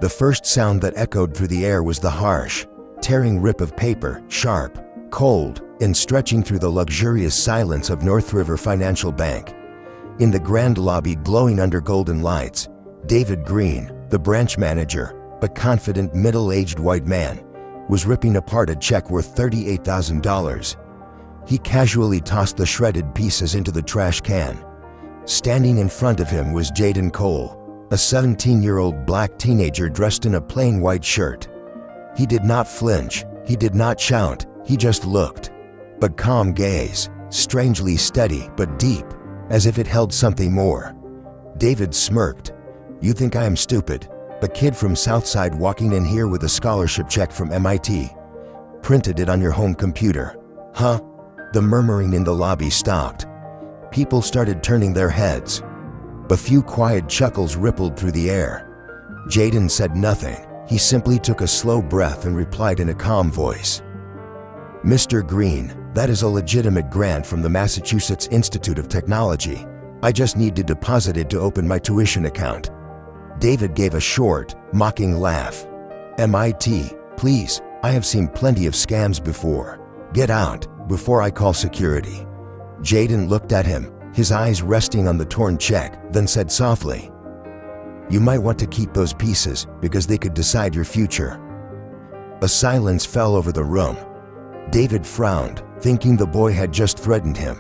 The first sound that echoed through the air was the harsh, tearing rip of paper, sharp, cold, and stretching through the luxurious silence of North River Financial Bank. In the grand lobby glowing under golden lights, David Green, the branch manager, a confident middle-aged white man, was ripping apart a check worth $38,000. He casually tossed the shredded pieces into the trash can. Standing in front of him was Jayden Cole, a 17-year-old black teenager dressed in a plain white shirt. He did not flinch, he did not shout, he just looked. A calm gaze, strangely steady but deep, as if it held something more. David smirked. "You think I am stupid? A kid from Southside walking in here with a scholarship check from MIT. Printed it on your home computer. Huh?" The murmuring in the lobby stopped. People started turning their heads. A few quiet chuckles rippled through the air. Jayden said nothing. He simply took a slow breath and replied in a calm voice. "Mr. Green, that is a legitimate grant from the Massachusetts Institute of Technology. I just need to deposit it to open my tuition account." David gave a short, mocking laugh. "MIT, please, I have seen plenty of scams before. Get out, before I call security." Jayden looked at him, his eyes resting on the torn check, then said softly, "You might want to keep those pieces because they could decide your future." A silence fell over the room. David frowned, thinking the boy had just threatened him.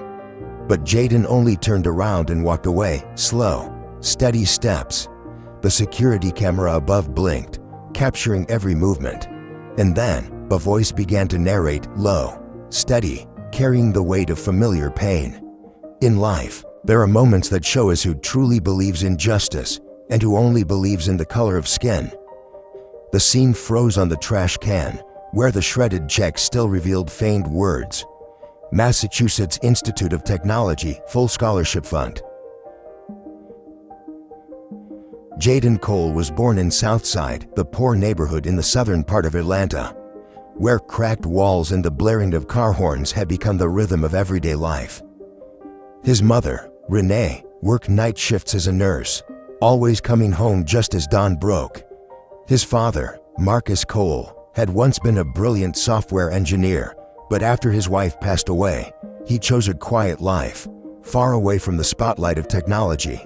But Jayden only turned around and walked away, slow, steady steps. The security camera above blinked, capturing every movement. And then, a voice began to narrate, low, steady, carrying the weight of familiar pain. In life, there are moments that show us who truly believes in justice and who only believes in the color of skin. The scene froze on the trash can, where the shredded check still revealed faint words. Massachusetts Institute of Technology, Full Scholarship Fund. Jayden Cole was born in Southside, the poor neighborhood in the southern part of Atlanta, where cracked walls and the blaring of car horns had become the rhythm of everyday life. His mother, Renee, worked night shifts as a nurse, always coming home just as dawn broke. His father, Marcus Cole, had once been a brilliant software engineer, but after his wife passed away, he chose a quiet life, far away from the spotlight of technology.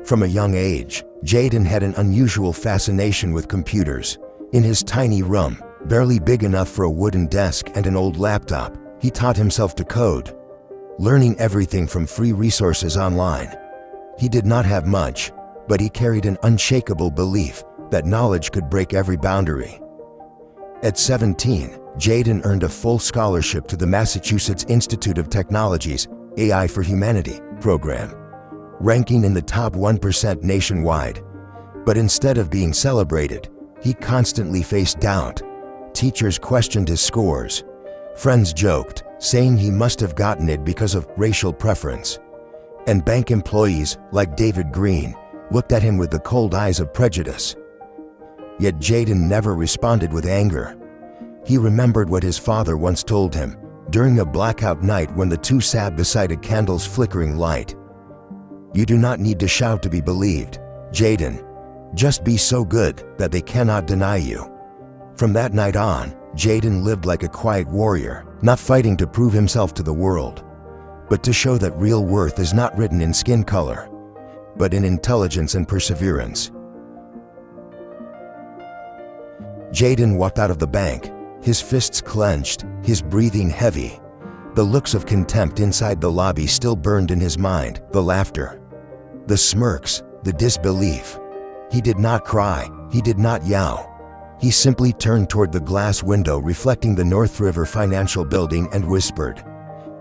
From a young age, Jayden had an unusual fascination with computers. In his tiny room, barely big enough for a wooden desk and an old laptop, he taught himself to code, learning everything from free resources online. He did not have much, but he carried an unshakable belief that knowledge could break every boundary. At 17, Jayden earned a full scholarship to the Massachusetts Institute of Technology's AI for Humanity program, ranking in the top 1% nationwide. But instead of being celebrated, he constantly faced doubt. Teachers questioned his scores. Friends joked, saying he must have gotten it because of racial preference. And bank employees, like David Green, looked at him with the cold eyes of prejudice. Yet Jayden never responded with anger. He remembered what his father once told him during a blackout night when the two sat beside a candle's flickering light. "You do not need to shout to be believed, Jayden. Just be so good that they cannot deny you." From that night on, Jayden lived like a quiet warrior, not fighting to prove himself to the world, but to show that real worth is not written in skin color, but in intelligence and perseverance. Jayden walked out of the bank, his fists clenched, his breathing heavy. The looks of contempt inside the lobby still burned in his mind, the laughter, the smirks, the disbelief. He did not cry, he did not yell. He simply turned toward the glass window reflecting the North River Financial Building and whispered,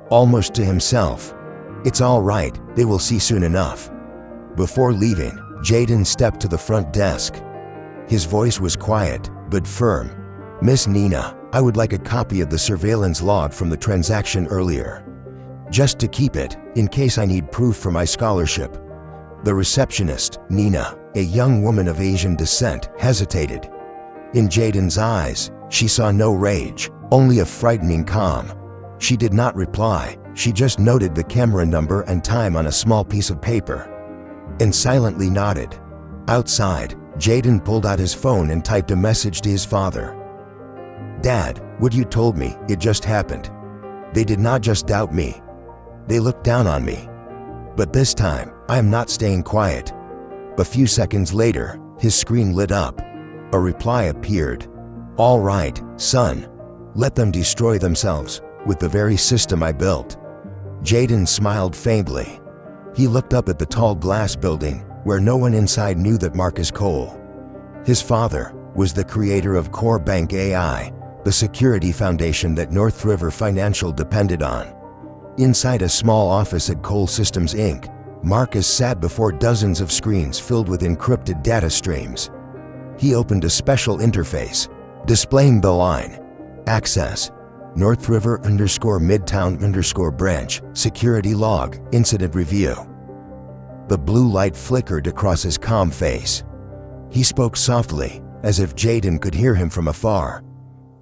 almost to himself, "It's all right, they will see soon enough." Before leaving, Jayden stepped to the front desk. His voice was quiet, but firm. "Miss Nina, I would like a copy of the surveillance log from the transaction earlier, just to keep it, in case I need proof for my scholarship." The receptionist, Nina, a young woman of Asian descent, hesitated. In Jayden's eyes, she saw no rage, only a frightening calm. She did not reply, she just noted the camera number and time on a small piece of paper, and silently nodded. Outside, Jayden pulled out his phone and typed a message to his father. "Dad, what you told me, it just happened. They did not just doubt me. They looked down on me. But this time, I am not staying quiet." A few seconds later, his screen lit up. A reply appeared. "All right, son. Let them destroy themselves, with the very system I built." Jayden smiled faintly. He looked up at the tall glass building, where no one inside knew that Marcus Cole, his father, was the creator of Core Bank AI, the security foundation that North River Financial depended on. Inside a small office at Cole Systems Inc., Marcus sat before dozens of screens filled with encrypted data streams. He opened a special interface, displaying the line, "Access, North River _Midtown _branch, security log, incident review." The blue light flickered across his calm face. He spoke softly, as if Jayden could hear him from afar.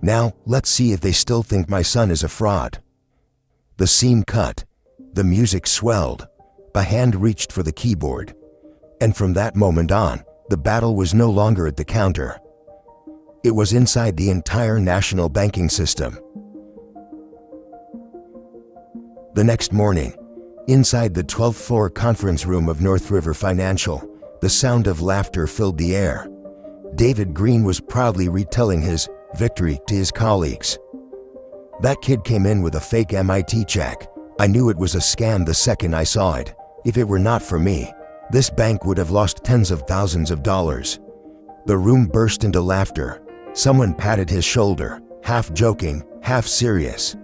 "Now, let's see if they still think my son is a fraud." The scene cut. The music swelled. A hand reached for the keyboard. And from that moment on, the battle was no longer at the counter. It was inside the entire national banking system. The next morning, inside the 12th floor conference room of North River Financial, the sound of laughter filled the air. David Green was proudly retelling his victory to his colleagues. "That kid came in with a fake MIT check. I knew it was a scam the second I saw it. If it were not for me, this bank would have lost tens of thousands of dollars." The room burst into laughter. Someone patted his shoulder, half joking, half serious.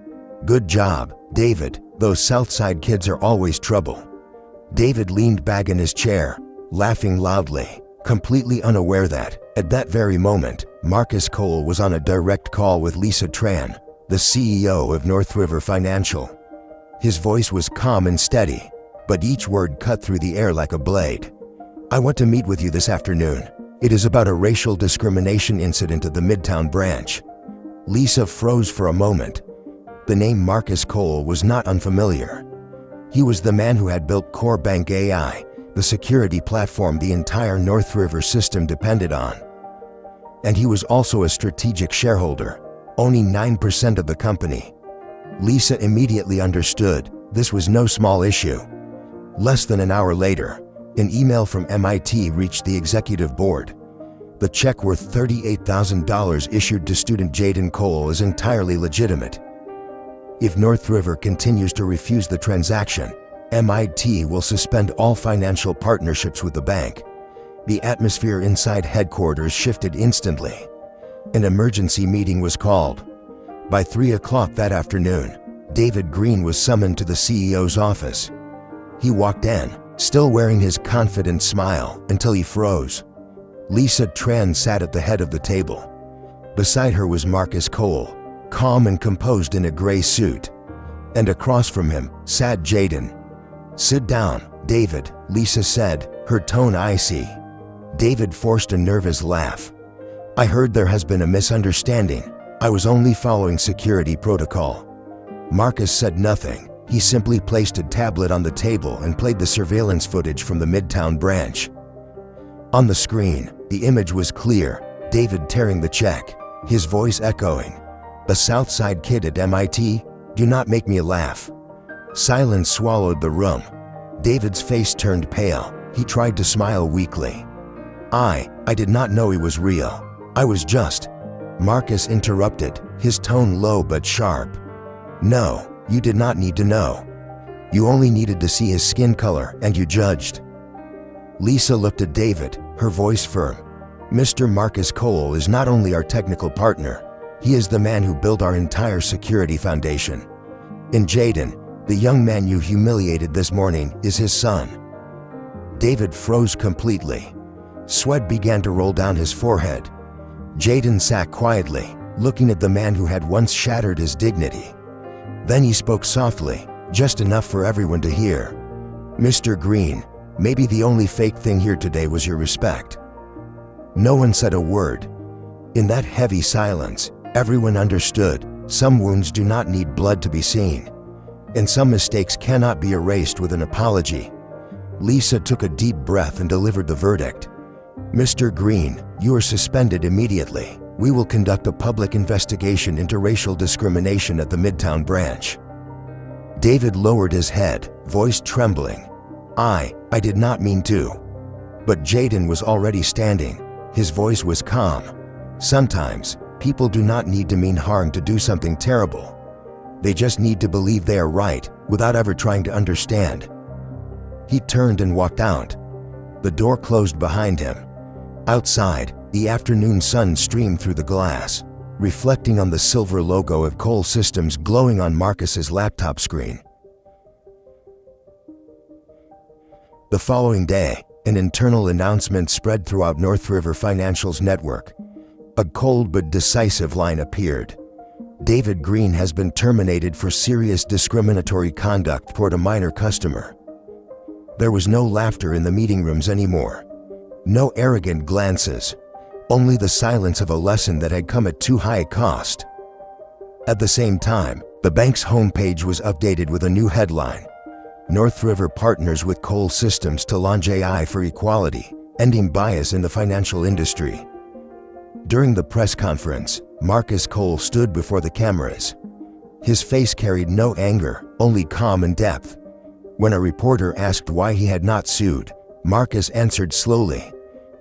"Good job, David. Those Southside kids are always trouble." David leaned back in his chair, laughing loudly, completely unaware that, at that very moment, Marcus Cole was on a direct call with Lisa Tran, the CEO of North River Financial. His voice was calm and steady, but each word cut through the air like a blade. "I want to meet with you this afternoon. It is about a racial discrimination incident at the Midtown branch." Lisa froze for a moment. The name Marcus Cole was not unfamiliar. He was the man who had built Core Bank AI, the security platform the entire North River system depended on. And he was also a strategic shareholder, owning 9% of the company. Lisa immediately understood this was no small issue. Less than an hour later, an email from MIT reached the executive board. The check worth $38,000 issued to student Jayden Cole is entirely legitimate. If North River continues to refuse the transaction, MIT will suspend all financial partnerships with the bank. The atmosphere inside headquarters shifted instantly. An emergency meeting was called. By 3 o'clock that afternoon, David Green was summoned to the CEO's office. He walked in, still wearing his confident smile, until he froze. Lisa Tran sat at the head of the table. Beside her was Marcus Cole, calm and composed in a gray suit. And across from him sat Jayden. "Sit down, David," Lisa said, her tone icy. David forced a nervous laugh. "I heard there has been a misunderstanding. I was only following security protocol." Marcus said nothing. He simply placed a tablet on the table and played the surveillance footage from the Midtown branch. On the screen, the image was clear, David tearing the check, his voice echoing, "The Southside kid at MIT? Do not make me laugh." Silence swallowed the room. David's face turned pale. He tried to smile weakly. I did not know he was real. I was just..." Marcus interrupted, his tone low but sharp. "No, you did not need to know. You only needed to see his skin color and you judged." Lisa looked at David, her voice firm. "Mr. Marcus Cole is not only our technical partner, he is the man who built our entire security foundation. And Jayden, the young man you humiliated this morning, is his son." David froze completely. Sweat began to roll down his forehead. Jayden sat quietly, looking at the man who had once shattered his dignity. Then he spoke softly, just enough for everyone to hear. "Mr. Green, maybe the only fake thing here today was your respect." No one said a word. In that heavy silence, everyone understood some wounds do not need blood to be seen, and some mistakes cannot be erased with an apology. Lisa took a deep breath and delivered the verdict. "Mr. Green, you are suspended immediately. We will conduct a public investigation into racial discrimination at the Midtown branch." David lowered his head, voice trembling. I did not mean to." But Jayden was already standing. His voice was calm. "Sometimes, people do not need to mean harm to do something terrible. They just need to believe they are right, without ever trying to understand." He turned and walked out. The door closed behind him. Outside, the afternoon sun streamed through the glass, reflecting on the silver logo of Cole Systems glowing on Marcus's laptop screen. The following day, an internal announcement spread throughout North River Financial's network. A cold but decisive line appeared. "David Green has been terminated for serious discriminatory conduct toward a minor customer." There was no laughter in the meeting rooms anymore. No arrogant glances. Only the silence of a lesson that had come at too high a cost. At the same time, the bank's homepage was updated with a new headline. "North River partners with Cole Systems to launch AI for equality, ending bias in the financial industry." During the press conference, Marcus Cole stood before the cameras. His face carried no anger, only calm and depth. When a reporter asked why he had not sued, Marcus answered slowly,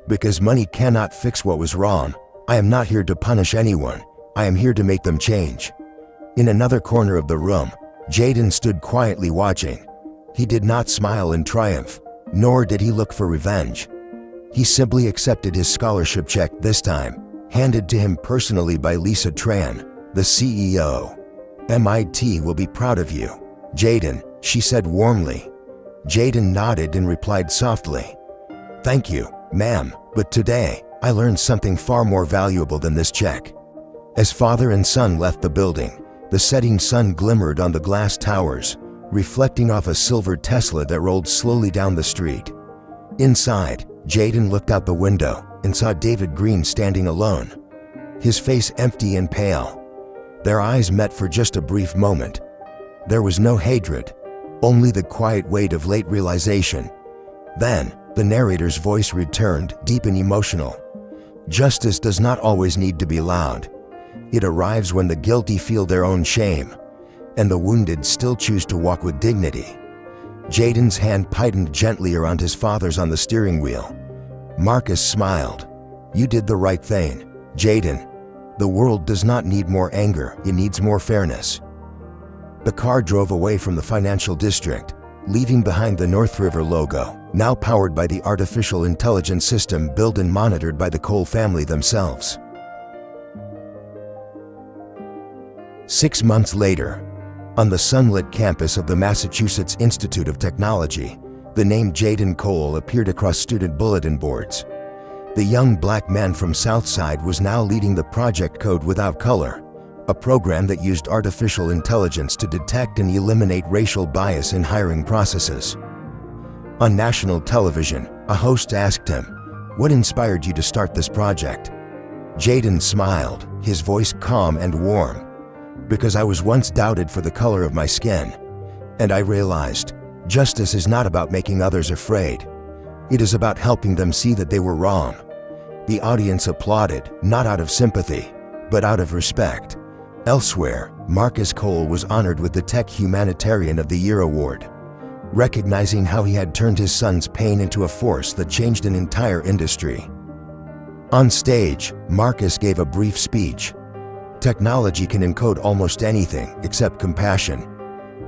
"Because money cannot fix what was wrong. I am not here to punish anyone. I am here to make them change." In another corner of the room, Jayden stood quietly watching. He did not smile in triumph, nor did he look for revenge. He simply accepted his scholarship check this time, handed to him personally by Lisa Tran, the CEO. "MIT will be proud of you, Jayden," she said warmly. Jayden nodded and replied softly, "Thank you, ma'am, but today, I learned something far more valuable than this check." As father and son left the building, the setting sun glimmered on the glass towers, reflecting off a silver Tesla that rolled slowly down the street. Inside, Jayden looked out the window and saw David Green standing alone, his face empty and pale. Their eyes met for just a brief moment. There was no hatred, only the quiet weight of late realization. Then, the narrator's voice returned, deep and emotional. "Justice does not always need to be loud. It arrives when the guilty feel their own shame, and the wounded still choose to walk with dignity." Jayden's hand tightened gently around his father's on the steering wheel. Marcus smiled. "You did the right thing, Jayden. The world does not need more anger, it needs more fairness." The car drove away from the financial district, leaving behind the North River logo, now powered by the artificial intelligence system built and monitored by the Cole family themselves. 6 months later, on the sunlit campus of the Massachusetts Institute of Technology, the name Jayden Cole appeared across student bulletin boards. The young black man from Southside was now leading the project Code Without Color, a program that used artificial intelligence to detect and eliminate racial bias in hiring processes. On national television, a host asked him, "What inspired you to start this project?" Jayden smiled, his voice calm and warm. "Because I was once doubted for the color of my skin. And I realized, justice is not about making others afraid. It is about helping them see that they were wrong." The audience applauded, not out of sympathy, but out of respect. Elsewhere, Marcus Cole was honored with the Tech Humanitarian of the Year award, recognizing how he had turned his son's pain into a force that changed an entire industry. On stage, Marcus gave a brief speech. "Technology can encode almost anything except compassion.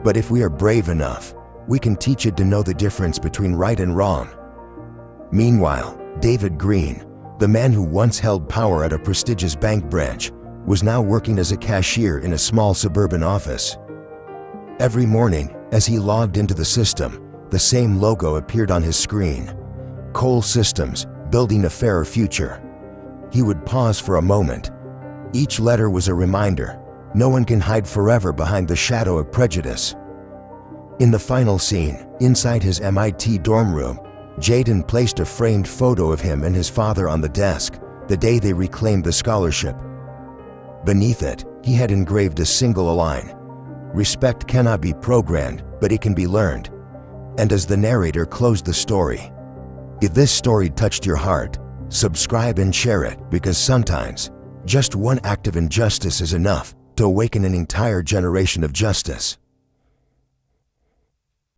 But if we are brave enough, we can teach it to know the difference between right and wrong." Meanwhile, David Green, the man who once held power at a prestigious bank branch, was now working as a cashier in a small suburban office. Every morning, as he logged into the system, the same logo appeared on his screen: Cole Systems, building a fairer future. He would pause for a moment. Each letter was a reminder: no one can hide forever behind the shadow of prejudice. In the final scene, inside his MIT dorm room, Jayden placed a framed photo of him and his father on the desk, the day they reclaimed the scholarship. Beneath it, he had engraved a single line: "Respect cannot be programmed, but it can be learned." And as the narrator closed the story, "If this story touched your heart, subscribe and share it, because sometimes just one act of injustice is enough to awaken an entire generation of justice.